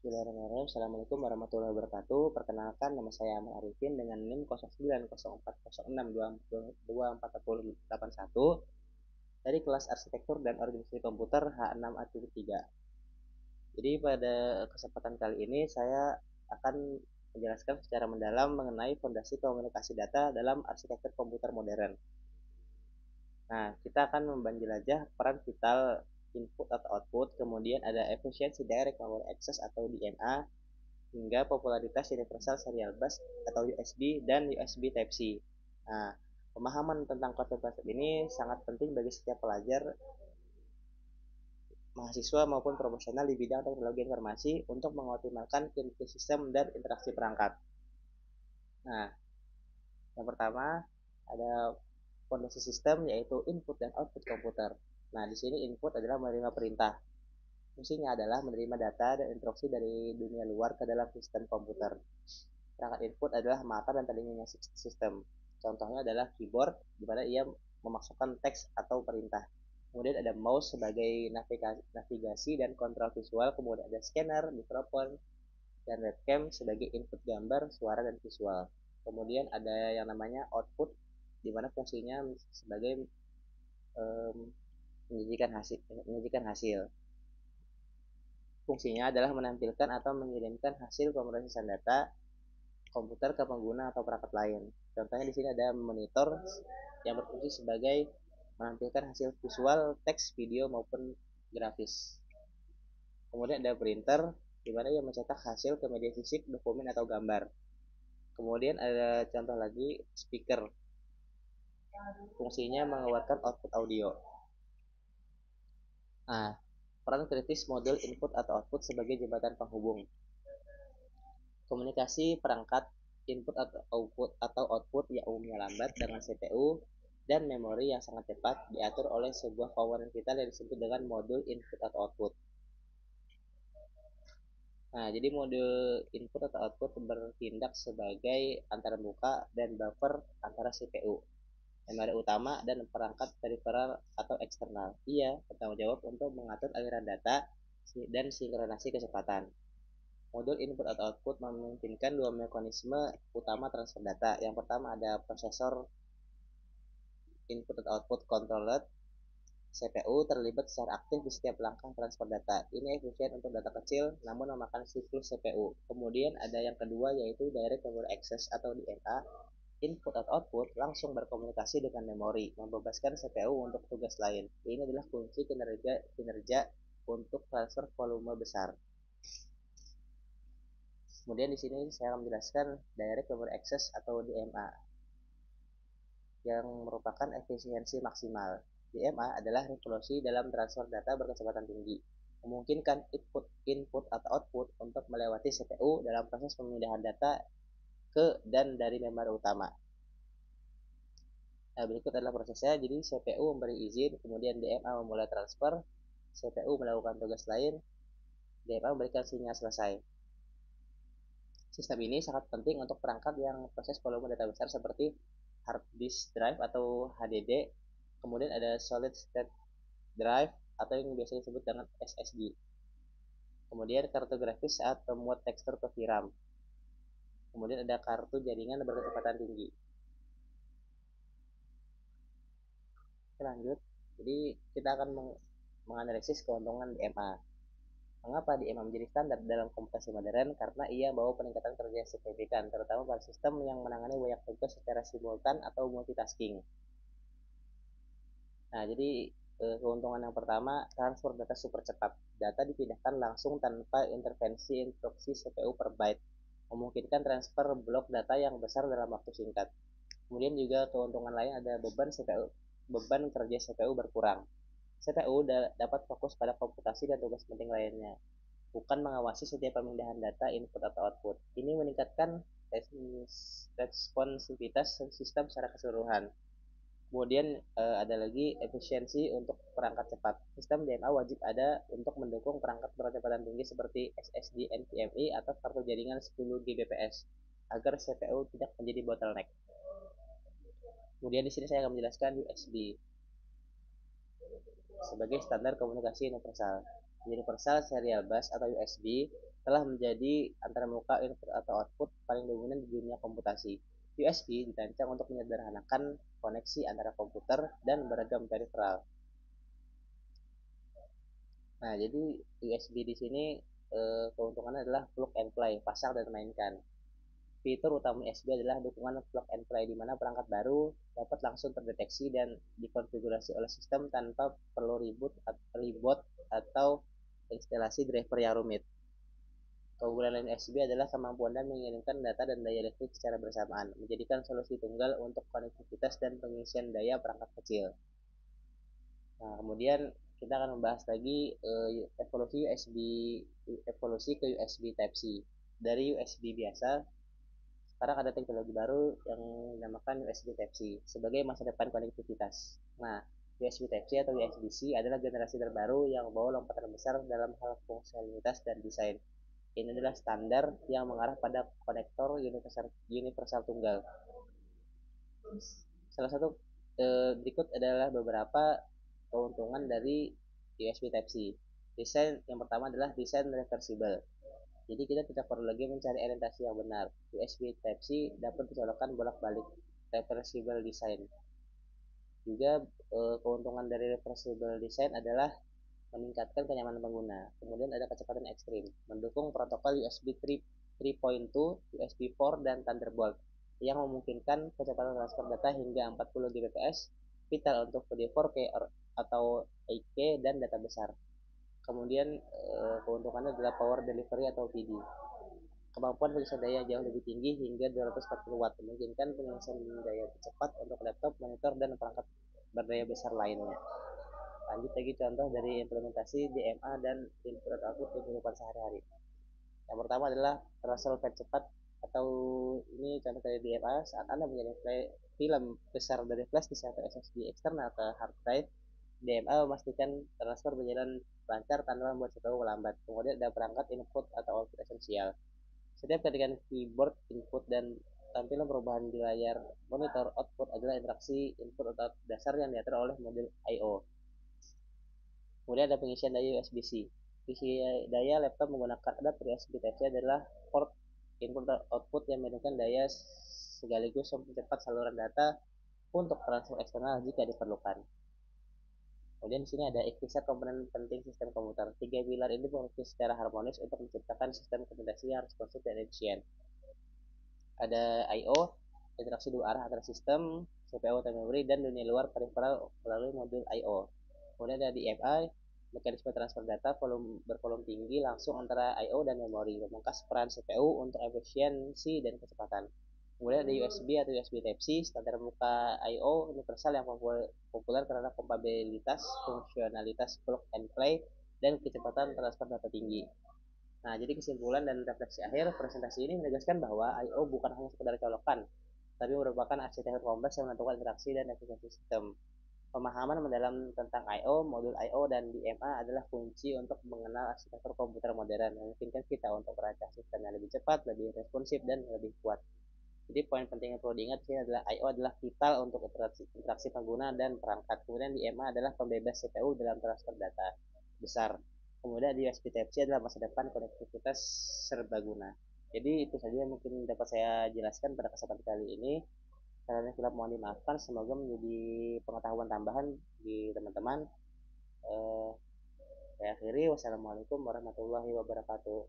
Bismillahirrahmanirrahim. Assalamualaikum warahmatullahi wabarakatuh. Perkenalkan, nama saya Ahmad Arifin dengan NIM 090406224081 dari kelas Arsitektur dan Organisasi Komputer H6A3. Jadi pada kesempatan kali ini saya akan menjelaskan secara mendalam mengenai fondasi komunikasi data dalam arsitektur komputer modern. Nah, kita akan menjelajah peran vital input atau output, kemudian ada efisiensi direct memory access atau DMA, hingga popularitas Universal Serial Bus atau USB dan USB Type-C. Nah, pemahaman tentang konsep-konsep ini sangat penting bagi setiap pelajar, mahasiswa maupun profesional di bidang teknologi informasi untuk mengoptimalkan kinerja sistem dan interaksi perangkat. Nah, yang pertama ada fondasi sistem yaitu input dan output komputer. Nah, di sini input adalah menerima perintah. Fungsinya adalah menerima data dan instruksi dari dunia luar ke dalam sistem komputer. Perangkat input adalah mata dan telinganya sistem. Contohnya adalah keyboard, di mana ia memasukkan teks atau perintah. Kemudian ada mouse sebagai navigasi dan kontrol visual. Kemudian ada scanner, mikrofon, dan webcam sebagai input gambar, suara, dan visual. Kemudian ada yang namanya output, di mana fungsinya sebagai um, menyajikan hasil. Fungsinya adalah menampilkan atau mengirimkan hasil pemrosesan data komputer ke pengguna atau perangkat lain. Contohnya di sini ada monitor yang berfungsi sebagai menampilkan hasil visual, teks, video maupun grafis. Kemudian ada printer di mana ia mencetak hasil ke media fisik, dokumen atau gambar. Kemudian ada contoh lagi speaker. Fungsinya mengeluarkan output audio. Nah, peran kritis modul input atau output sebagai jembatan penghubung. Komunikasi perangkat input atau output yang umumnya lambat dengan CPU dan memori yang sangat cepat diatur oleh sebuah komponen vital yang disebut dengan modul input atau output. Nah, jadi modul input atau output bertindak sebagai antarmuka dan buffer antara CPU, memori utama, dan perangkat peripheral atau eksternal. Ia bertanggung jawab untuk mengatur aliran data dan sinkronasi kecepatan. Modul input atau output memungkinkan dua mekanisme utama transfer data. Yang pertama ada prosesor input atau output controller. CPU terlibat secara aktif di setiap langkah transfer data. Ini efisien untuk data kecil namun memakan siklus CPU. Kemudian ada yang kedua yaitu direct memory access atau DMA. Input atau output langsung berkomunikasi dengan memori, membebaskan CPU untuk tugas lain. Ini adalah kunci kinerja untuk transfer volume besar. Kemudian di sini saya akan menjelaskan Direct Memory Access atau DMA yang merupakan efisiensi maksimal. DMA adalah revolusi dalam transfer data berkecepatan tinggi, memungkinkan input atau output untuk melewati CPU dalam proses pemindahan data ke dan dari memori utama. Nah, berikut adalah prosesnya. Jadi CPU memberi izin, kemudian DMA memulai transfer, CPU melakukan tugas lain, DMA memberikan sinyal selesai. Sistem ini sangat penting untuk perangkat yang proses volume data besar seperti hard disk drive atau HDD, kemudian ada solid state drive atau yang biasa disebut dengan SSD. Kemudian kartu grafis saat memuat tekstur ke VRAM. Kemudian ada kartu jaringan berkecepatan tinggi. Oke, lanjut. Jadi kita akan menganalisis keuntungan DMA. Mengapa DMA menjadi standar dalam komputasi modern? Karena ia bawa peningkatan kerja signifikan, terutama pada sistem yang menangani banyak tugas secara simultan atau multitasking. Nah, jadi keuntungan yang pertama, transfer data super cepat. Data dipindahkan langsung tanpa intervensi instruksi CPU per byte, memungkinkan transfer blok data yang besar dalam waktu singkat. Kemudian juga keuntungan lain ada beban kerja CPU berkurang. CPU dapat fokus pada komputasi dan tugas penting lainnya, bukan mengawasi setiap pemindahan data input atau output. Ini meningkatkan responsivitas sistem secara keseluruhan. Kemudian ada lagi efisiensi untuk perangkat cepat. Sistem DMA wajib ada untuk mendukung perangkat berkecepatan tinggi seperti SSD NVMe atau kartu jaringan 10 Gbps agar CPU tidak menjadi bottleneck. Kemudian di sini saya akan menjelaskan USB sebagai standar komunikasi universal. Universal Serial Bus atau USB telah menjadi antarmuka input atau output paling dominan di dunia komputasi. USB dirancang untuk menyederhanakan koneksi antara komputer dan beragam peripheral. Nah, jadi USB di sini keuntungannya adalah plug and play, pasang dan mainkan. Fitur utama USB adalah dukungan plug and play, di mana perangkat baru dapat langsung terdeteksi dan dikonfigurasi oleh sistem tanpa perlu ribot atau instalasi driver yang rumit. Keunggulan lain USB adalah kemampuan mengirimkan data dan daya listrik secara bersamaan, menjadikan solusi tunggal untuk konektivitas dan pengisian daya perangkat kecil. Nah, kemudian kita akan membahas lagi evolusi ke USB Type C. Dari USB biasa, sekarang ada teknologi baru yang dinamakan USB Type C sebagai masa depan konektivitas. Nah, USB Type C atau USB-C adalah generasi terbaru yang membawa lompatan besar dalam hal fungsionalitas dan desain. Ini adalah standar yang mengarah pada konektor universal tunggal. Salah satu berikut adalah beberapa keuntungan dari USB Type-C. Desain yang pertama adalah desain reversible. Jadi kita tidak perlu lagi mencari orientasi yang benar. USB Type-C dapat dicolokkan bolak-balik. Reversible design. Juga keuntungan dari reversible design adalah meningkatkan kenyamanan pengguna. Kemudian ada kecepatan ekstrim, mendukung protokol USB 3.2, USB 4, dan Thunderbolt yang memungkinkan kecepatan transfer data hingga 40 Gbps, vital untuk video 4K atau 8K dan data besar. Kemudian keuntungannya adalah power delivery atau PD. Kemampuan pengisian daya jauh lebih tinggi hingga 240 watt, memungkinkan pengisian daya cepat untuk laptop, monitor, dan perangkat berdaya besar lainnya. Lanjut lagi contoh dari implementasi DMA dan input output di kehidupan sehari-hari. Yang pertama adalah transfer file cepat, atau ini contoh dari DMA. Saat Anda mengirim film besar dari flash disk atau SSD eksternal ke hard drive, DMA memastikan transfer berjalan lancar tanpa membuat CPU melambat. Kemudian ada perangkat input atau output esensial. Setiap ketikan keyboard input dan tampilan perubahan di layar monitor output adalah interaksi input atau dasar yang diatur oleh modul I/O. Kemudian ada pengisian daya USB-C. Isi daya laptop menggunakan adapter USB Type-C adalah port input output yang menurunkan daya sekaligus mempercepat saluran data untuk transfer eksternal jika diperlukan. Kemudian di sini ada ikhtisar komponen penting sistem komputer. Tiga pilar ini bekerja secara harmonis untuk menciptakan sistem komunikasi yang responsif dan efisien. Ada I/O, interaksi dua arah antara sistem, CPU atau memori, dan dunia luar peripheral melalui modul I/O. Kemudian ada DMI, mekanisme transfer data bervolume tinggi langsung antara I/O dan memori, memangkas peran CPU untuk efisiensi dan kecepatan. Kemudian ada USB atau USB Type-C, standar muka I/O universal yang populer karena kompatibilitas, fungsionalitas plug and play, dan kecepatan transfer data tinggi. Nah, jadi kesimpulan dan refleksi akhir presentasi ini menegaskan bahwa I/O bukan hanya sekedar colokan, tapi merupakan arsitektur kompleks yang menentukan interaksi dan efisiensi sistem. Pemahaman mendalam tentang I/O, modul I/O, dan DMA adalah kunci untuk mengenal arsitektur komputer modern yang memungkinkan kita untuk merancang sistem yang lebih cepat, lebih responsif, dan lebih kuat. Jadi poin penting yang perlu diingat sini adalah I/O adalah vital untuk interaksi pengguna dan perangkat. Kemudian DMA adalah pembebas CPU dalam transfer data besar. Kemudian di USB Type-C adalah masa depan konektivitas serbaguna. Jadi itu saja yang mungkin dapat saya jelaskan pada kesempatan kali ini. Karena kita mohon dimaafkan, semoga menjadi pengetahuan tambahan di teman-teman. Saya akhiri, wassalamualaikum warahmatullahi wabarakatuh.